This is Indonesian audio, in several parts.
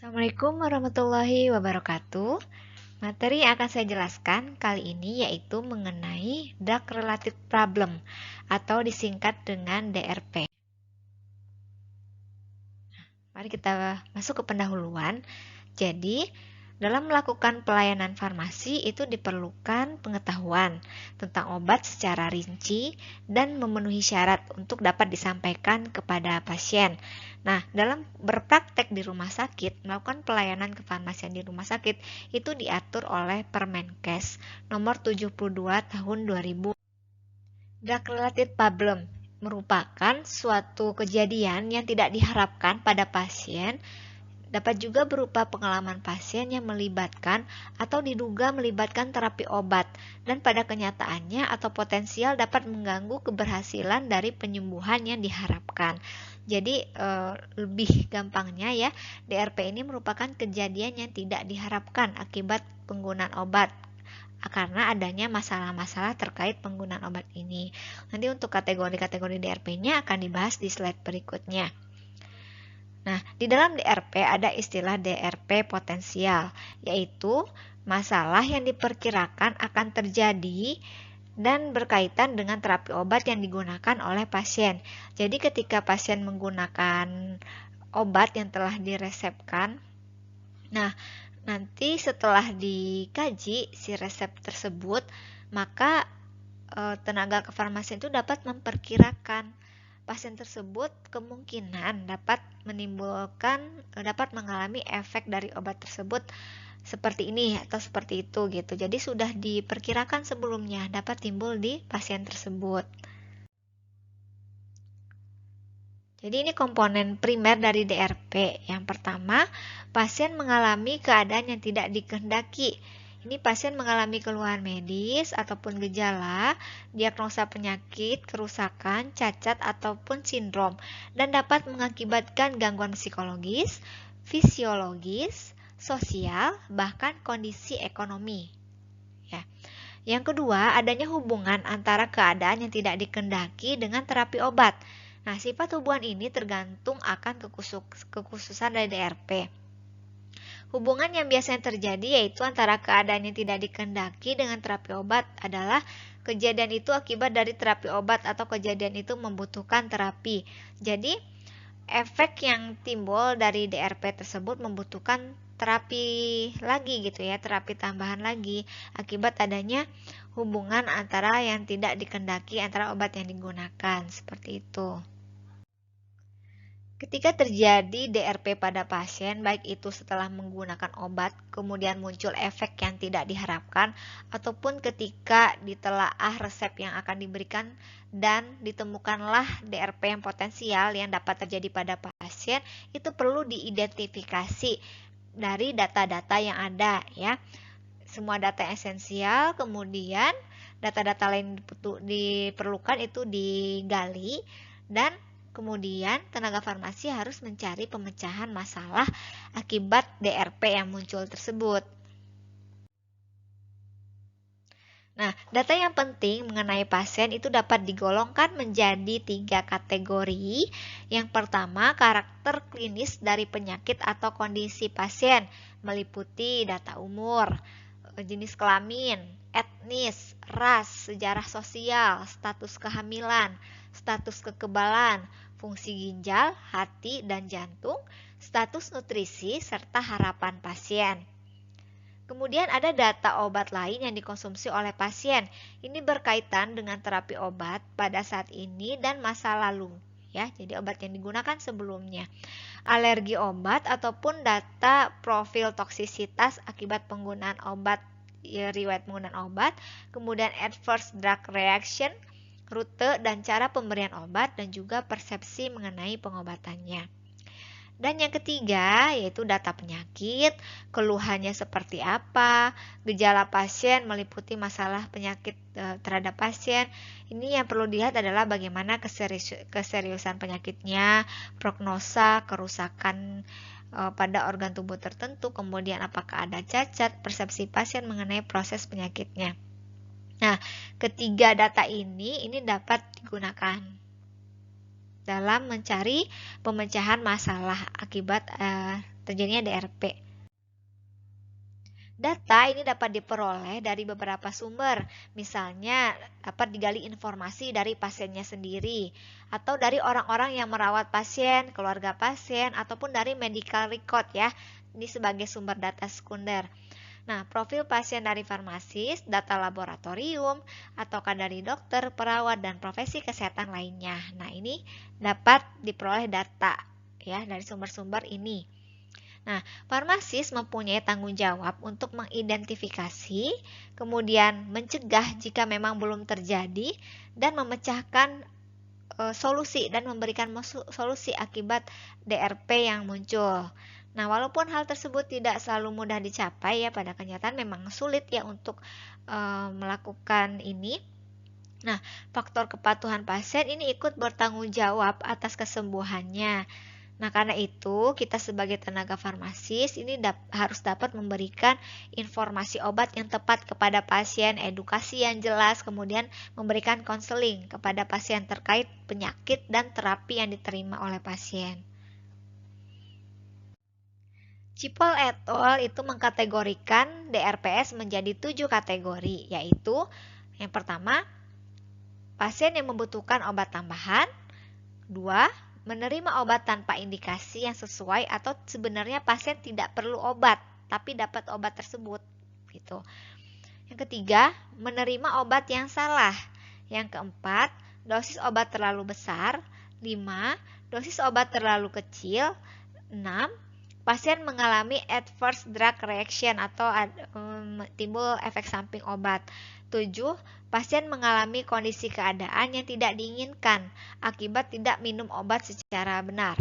Assalamualaikum warahmatullahi wabarakatuh. Materi yang akan saya jelaskan kali ini yaitu mengenai Drug Related Problem atau disingkat dengan DRP. Mari kita masuk ke pendahuluan. Jadi, dalam melakukan pelayanan farmasi itu diperlukan pengetahuan tentang obat secara rinci dan memenuhi syarat untuk dapat disampaikan kepada pasien. Nah, dalam berpraktek di rumah sakit, melakukan pelayanan kefarmasian di rumah sakit itu diatur oleh Permenkes nomor 72 tahun 2000. Drug related problem merupakan suatu kejadian yang tidak diharapkan pada pasien, dapat juga berupa pengalaman pasien yang melibatkan atau diduga melibatkan terapi obat dan pada kenyataannya atau potensial dapat mengganggu keberhasilan dari penyembuhan yang diharapkan. Jadi lebih gampangnya ya, DRP ini merupakan kejadian yang tidak diharapkan akibat penggunaan obat karena adanya masalah-masalah terkait penggunaan obat ini. Nanti untuk kategori-kategori DRP-nya akan dibahas di slide berikutnya. Nah, di dalam DRP ada istilah DRP potensial, yaitu masalah yang diperkirakan akan terjadi dan berkaitan dengan terapi obat yang digunakan oleh pasien. Jadi ketika pasien menggunakan obat yang telah diresepkan, nah nanti setelah dikaji si resep tersebut, maka tenaga kefarmasian itu dapat memperkirakan pasien tersebut kemungkinan dapat mengalami efek dari obat tersebut seperti ini atau seperti itu gitu. Jadi sudah diperkirakan sebelumnya dapat timbul di pasien tersebut. Jadi ini komponen primer dari DRP. Yang pertama, pasien mengalami keadaan yang tidak dikehendaki. Ini pasien mengalami keluhan medis ataupun gejala, diagnosa penyakit, kerusakan, cacat, ataupun sindrom, dan dapat mengakibatkan gangguan psikologis, fisiologis, sosial, bahkan kondisi ekonomi. Ya. Yang kedua, adanya hubungan antara keadaan yang tidak dikehendaki dengan terapi obat. Nah, sifat hubungan ini tergantung akan kekhususan dari DRP. Hubungan yang biasanya terjadi yaitu antara keadaan yang tidak dikehendaki dengan terapi obat adalah kejadian itu akibat dari terapi obat atau kejadian itu membutuhkan terapi. Jadi, efek yang timbul dari DRP tersebut membutuhkan terapi lagi gitu ya, terapi tambahan lagi akibat adanya hubungan antara yang tidak dikehendaki antara obat yang digunakan, seperti itu. Ketika terjadi DRP pada pasien, baik itu setelah menggunakan obat, kemudian muncul efek yang tidak diharapkan, ataupun ketika ditelaah resep yang akan diberikan dan ditemukanlah DRP yang potensial yang dapat terjadi pada pasien, itu perlu diidentifikasi dari data-data yang ada ya. Semua data esensial, kemudian data-data lain diperlukan itu digali dan kemudian tenaga farmasi harus mencari pemecahan masalah akibat DRP yang muncul tersebut. Nah, data yang penting mengenai pasien itu dapat digolongkan menjadi 3 kategori. Yang pertama, karakter klinis dari penyakit atau kondisi pasien, meliputi data umur, jenis kelamin, etnis, ras, sejarah sosial, status kehamilan, status kekebalan, fungsi ginjal, hati, dan jantung, status nutrisi, serta harapan pasien. Kemudian ada data obat lain yang dikonsumsi oleh pasien. Ini berkaitan dengan terapi obat pada saat ini dan masa lalu. Ya, jadi obat yang digunakan sebelumnya. Alergi obat ataupun data profil toksisitas akibat penggunaan obat, riwayat penggunaan obat, kemudian adverse drug reaction, rute dan cara pemberian obat, dan juga persepsi mengenai pengobatannya. Dan yang ketiga yaitu data penyakit, keluhannya seperti apa, gejala pasien meliputi masalah penyakit terhadap pasien. Ini yang perlu dilihat adalah bagaimana keseriusan penyakitnya, prognosa, kerusakan pada organ tubuh tertentu, kemudian apakah ada cacat, persepsi pasien mengenai proses penyakitnya. Nah, ketiga data ini dapat digunakan dalam mencari pemecahan masalah akibat terjadinya DRP. Data ini dapat diperoleh dari beberapa sumber, misalnya dapat digali informasi dari pasiennya sendiri, atau dari orang-orang yang merawat pasien, keluarga pasien, ataupun dari medical record ya. Ini sebagai sumber data sekunder. Nah, profil pasien dari farmasis, data laboratorium, ataukah dari dokter, perawat, dan profesi kesehatan lainnya. Nah, ini dapat diperoleh data ya dari sumber-sumber ini. Nah, farmasis mempunyai tanggung jawab untuk mengidentifikasi, kemudian mencegah jika memang belum terjadi, dan memecahkan solusi dan memberikan solusi akibat DRP yang muncul. Nah, walaupun hal tersebut tidak selalu mudah dicapai ya, pada kenyataan memang sulit ya untuk melakukan ini. Nah, faktor kepatuhan pasien ini ikut bertanggung jawab atas kesembuhannya. Nah, karena itu kita sebagai tenaga farmasis ini harus dapat memberikan informasi obat yang tepat kepada pasien, edukasi yang jelas, kemudian memberikan konseling kepada pasien terkait penyakit dan terapi yang diterima oleh pasien. Cipol et al. Itu mengkategorikan DRPS menjadi 7 kategori, yaitu yang pertama, pasien yang membutuhkan obat tambahan. 2. Menerima obat tanpa indikasi yang sesuai atau sebenarnya pasien tidak perlu obat, tapi dapat obat tersebut. Gitu. Yang ketiga, menerima obat yang salah. Yang keempat, dosis obat terlalu besar. 5. Dosis obat terlalu kecil. 6. Pasien mengalami adverse drug reaction atau timbul efek samping obat. 7. Pasien mengalami kondisi keadaan yang tidak diinginkan akibat tidak minum obat secara benar.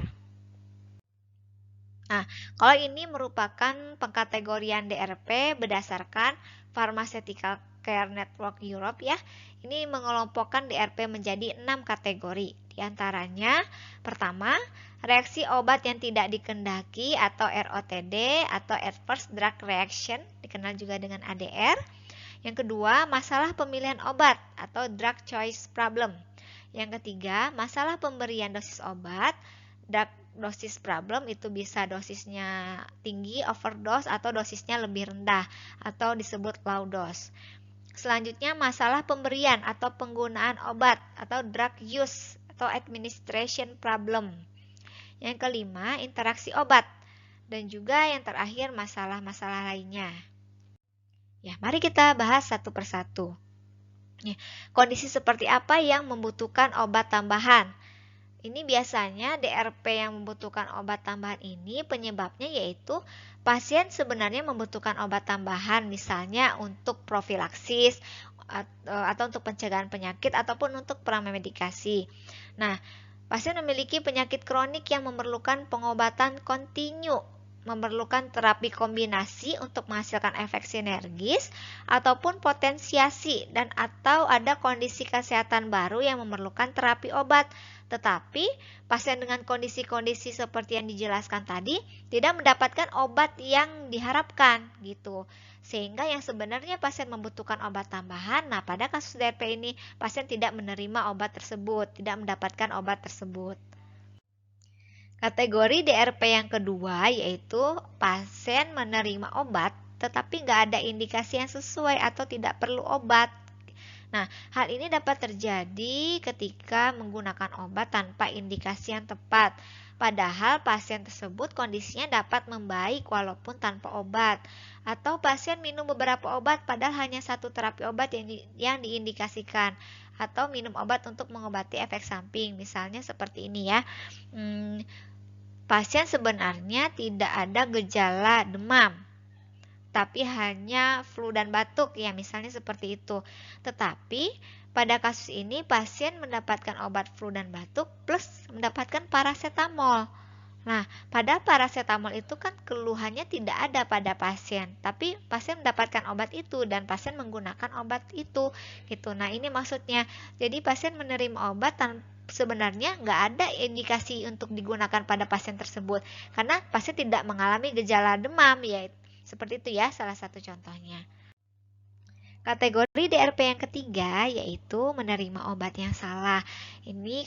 Nah, kalau ini merupakan pengkategorian DRP berdasarkan Pharmaceutical Care Network Europe ya. Ini mengelompokkan DRP menjadi 6 kategori. Di antaranya, pertama, reaksi obat yang tidak dikehendaki atau ROTD atau Adverse Drug Reaction, dikenal juga dengan ADR. Yang kedua, masalah pemilihan obat atau drug choice problem. Yang ketiga, masalah pemberian dosis obat. Drug dosis problem itu bisa dosisnya tinggi, overdose, atau dosisnya lebih rendah, atau disebut low dose. Selanjutnya, masalah pemberian atau penggunaan obat atau drug use atau administration problem. Yang kelima, interaksi obat. Dan juga yang terakhir, masalah-masalah lainnya. Ya, mari kita bahas satu persatu. Ya, kondisi seperti apa yang membutuhkan obat tambahan? Ini biasanya DRP yang membutuhkan obat tambahan ini penyebabnya yaitu pasien sebenarnya membutuhkan obat tambahan misalnya untuk profilaksis atau untuk pencegahan penyakit ataupun untuk pramedikasi. Nah, pasien memiliki penyakit kronik yang memerlukan pengobatan kontinu, memerlukan terapi kombinasi untuk menghasilkan efek sinergis ataupun potensiasi dan atau ada kondisi kesehatan baru yang memerlukan terapi obat. Tetapi pasien dengan kondisi-kondisi seperti yang dijelaskan tadi tidak mendapatkan obat yang diharapkan gitu. Sehingga yang sebenarnya pasien membutuhkan obat tambahan, nah pada kasus DRP ini pasien tidak menerima obat tersebut, tidak mendapatkan obat tersebut. Kategori DRP yang kedua yaitu pasien menerima obat tetapi nggak ada indikasi yang sesuai atau tidak perlu obat. Nah, hal ini dapat terjadi ketika menggunakan obat tanpa indikasi yang tepat. Padahal pasien tersebut kondisinya dapat membaik walaupun tanpa obat. Atau pasien minum beberapa obat padahal hanya satu terapi obat yang diindikasikan. Atau minum obat untuk mengobati efek samping. Misalnya seperti ini ya. Pasien sebenarnya tidak ada gejala demam, tapi hanya flu dan batuk ya misalnya seperti itu. Tetapi pada kasus ini pasien mendapatkan obat flu dan batuk plus mendapatkan paracetamol. Nah, pada paracetamol itu kan keluhannya tidak ada pada pasien, tapi pasien mendapatkan obat itu dan pasien menggunakan obat itu gitu. Nah, ini maksudnya. Jadi pasien menerima obat sebenarnya nggak ada indikasi untuk digunakan pada pasien tersebut karena pasien tidak mengalami gejala demam ya seperti itu ya salah satu contohnya. Kategori DRP yang ketiga yaitu menerima obat yang salah.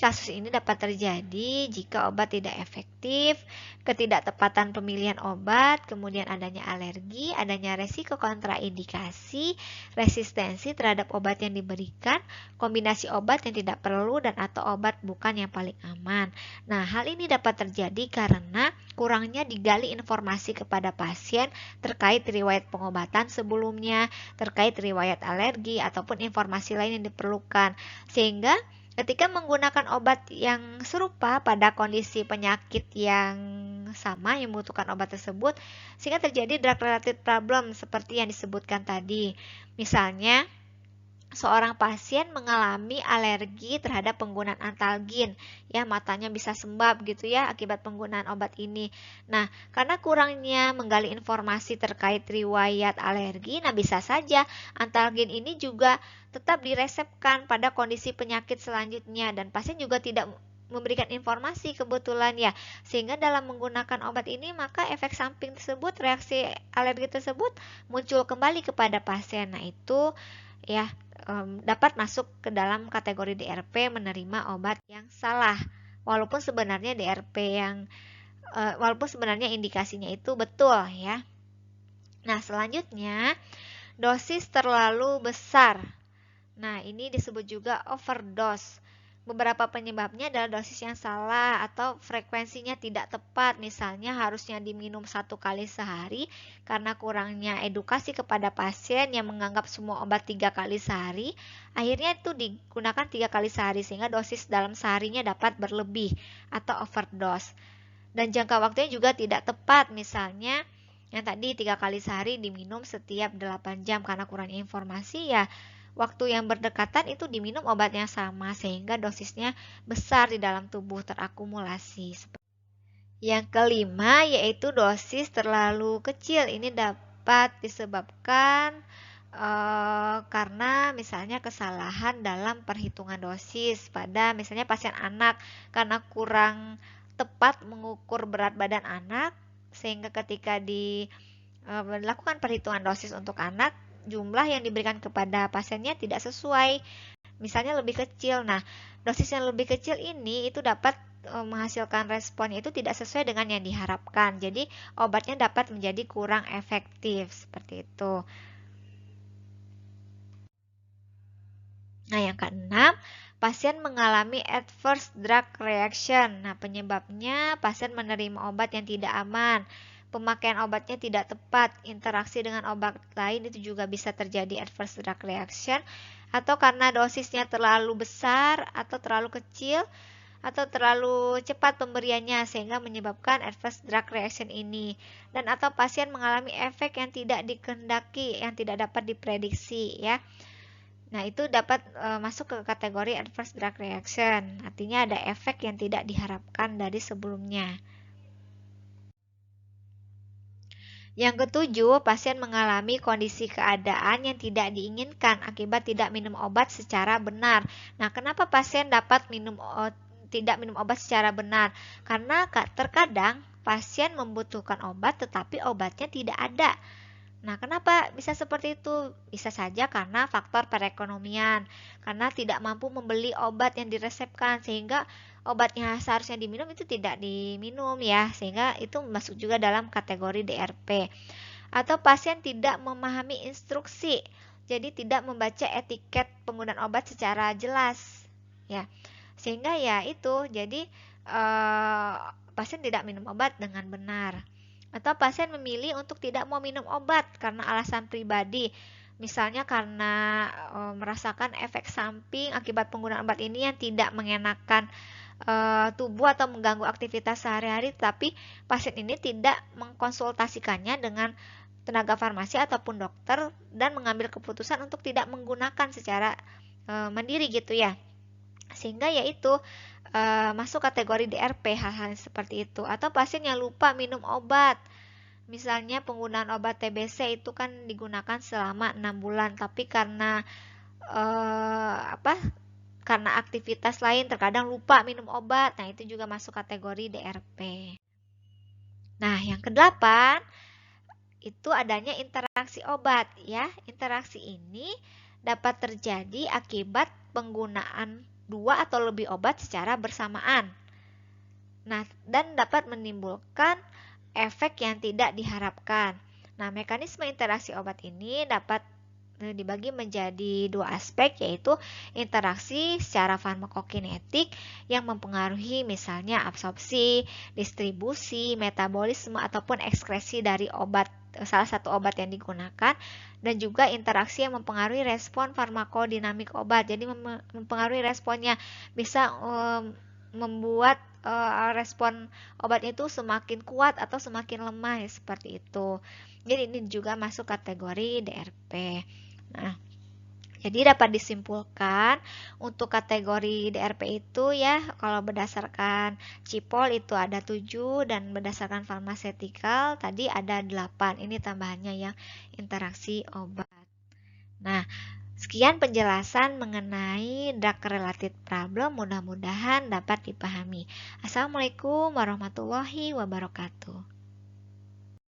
Kasus ini dapat terjadi jika obat tidak efektif, ketidaktepatan pemilihan obat, kemudian adanya alergi, adanya resiko kontraindikasi, resistensi terhadap obat yang diberikan, kombinasi obat yang tidak perlu dan atau obat bukan yang paling aman. Nah, hal ini dapat terjadi karena kurangnya digali informasi kepada pasien terkait riwayat pengobatan sebelumnya, terkait riwayat alergi ataupun informasi lain yang diperlukan. Sehingga ketika menggunakan obat yang serupa pada kondisi penyakit yang sama yang membutuhkan obat tersebut, sehingga terjadi drug related problem seperti yang disebutkan tadi. Misalnya, seorang pasien mengalami alergi terhadap penggunaan Antalgin, ya matanya bisa sembab gitu ya akibat penggunaan obat ini. Nah, karena kurangnya menggali informasi terkait riwayat alergi, nah bisa saja Antalgin ini juga tetap diresepkan pada kondisi penyakit selanjutnya dan pasien juga tidak memberikan informasi kebetulan ya, sehingga dalam menggunakan obat ini maka efek samping tersebut, reaksi alergi tersebut muncul kembali kepada pasien. Nah, itu ya dapat masuk ke dalam kategori DRP menerima obat yang salah. Walaupun sebenarnya walaupun sebenarnya indikasinya itu betul ya. Nah, selanjutnya dosis terlalu besar. Nah, ini disebut juga overdose. Beberapa penyebabnya adalah dosis yang salah atau frekuensinya tidak tepat. Misalnya harusnya diminum 1 kali sehari karena kurangnya edukasi kepada pasien yang menganggap semua obat 3 kali sehari. Akhirnya itu digunakan 3 kali sehari sehingga dosis dalam seharinya dapat berlebih atau overdose. Dan jangka waktunya juga tidak tepat. Misalnya yang tadi 3 kali sehari diminum setiap 8 jam karena kurangnya informasi ya. Waktu yang berdekatan itu diminum obat yang sama sehingga dosisnya besar di dalam tubuh terakumulasi. Yang kelima yaitu dosis terlalu kecil. Ini dapat disebabkan karena misalnya kesalahan dalam perhitungan dosis pada misalnya pasien anak karena kurang tepat mengukur berat badan anak sehingga ketika dilakukan perhitungan dosis untuk anak jumlah yang diberikan kepada pasiennya tidak sesuai, misalnya lebih kecil. Nah, dosis yang lebih kecil ini itu dapat menghasilkan responnya itu tidak sesuai dengan yang diharapkan. Jadi, obatnya dapat menjadi kurang efektif seperti itu. Nah, yang keenam, pasien mengalami adverse drug reaction. Nah, penyebabnya pasien menerima obat yang tidak aman. Pemakaian obatnya tidak tepat, interaksi dengan obat lain itu juga bisa terjadi adverse drug reaction atau karena dosisnya terlalu besar atau terlalu kecil atau terlalu cepat pemberiannya sehingga menyebabkan adverse drug reaction ini dan atau pasien mengalami efek yang tidak dikehendaki yang tidak dapat diprediksi ya. Nah, itu dapat masuk ke kategori adverse drug reaction. Artinya ada efek yang tidak diharapkan dari sebelumnya. Yang ketujuh, pasien mengalami kondisi keadaan yang tidak diinginkan akibat tidak minum obat secara benar. Nah, kenapa pasien dapat tidak minum obat secara benar? Karena terkadang pasien membutuhkan obat tetapi obatnya tidak ada. Nah, kenapa bisa seperti itu? Bisa saja karena faktor perekonomian, karena tidak mampu membeli obat yang diresepkan sehingga obat yang seharusnya diminum itu tidak diminum ya, sehingga itu masuk juga dalam kategori DRP. Atau pasien tidak memahami instruksi, jadi tidak membaca etiket penggunaan obat secara jelas ya. Sehingga ya itu, jadi pasien tidak minum obat dengan benar. Atau pasien memilih untuk tidak mau minum obat karena alasan pribadi. Misalnya karena merasakan efek samping akibat penggunaan obat ini yang tidak mengenakan tubuh atau mengganggu aktivitas sehari-hari, tapi pasien ini tidak mengkonsultasikannya dengan tenaga farmasi ataupun dokter dan mengambil keputusan untuk tidak menggunakan secara mandiri gitu ya. Sehingga yaitu masuk kategori DRP hal-hal seperti itu. Atau pasien yang lupa minum obat. Misalnya penggunaan obat TBC itu kan digunakan selama 6 bulan, tapi karena karena aktivitas lain terkadang lupa minum obat. Nah, itu juga masuk kategori DRP. Nah, yang kedelapan itu adanya interaksi obat ya. Interaksi ini dapat terjadi akibat penggunaan 2 atau lebih obat secara bersamaan. Nah, dan dapat menimbulkan efek yang tidak diharapkan. Nah, mekanisme interaksi obat ini dapat dibagi menjadi 2 aspek, yaitu interaksi secara farmakokinetik yang mempengaruhi misalnya absorpsi, distribusi, metabolisme ataupun ekskresi dari salah satu obat yang digunakan, dan juga interaksi yang mempengaruhi respon farmakodinamik obat. Jadi mempengaruhi responnya, bisa membuat respon obat itu semakin kuat atau semakin lemah, seperti itu. Jadi ini juga masuk kategori DRP. Nah, jadi dapat disimpulkan untuk kategori DRP itu ya, kalau berdasarkan CIPOL itu ada 7 dan berdasarkan pharmaceutical tadi ada 8. Ini tambahannya yang interaksi obat. Nah, sekian penjelasan mengenai drug related problem, mudah-mudahan dapat dipahami. Assalamualaikum warahmatullahi wabarakatuh.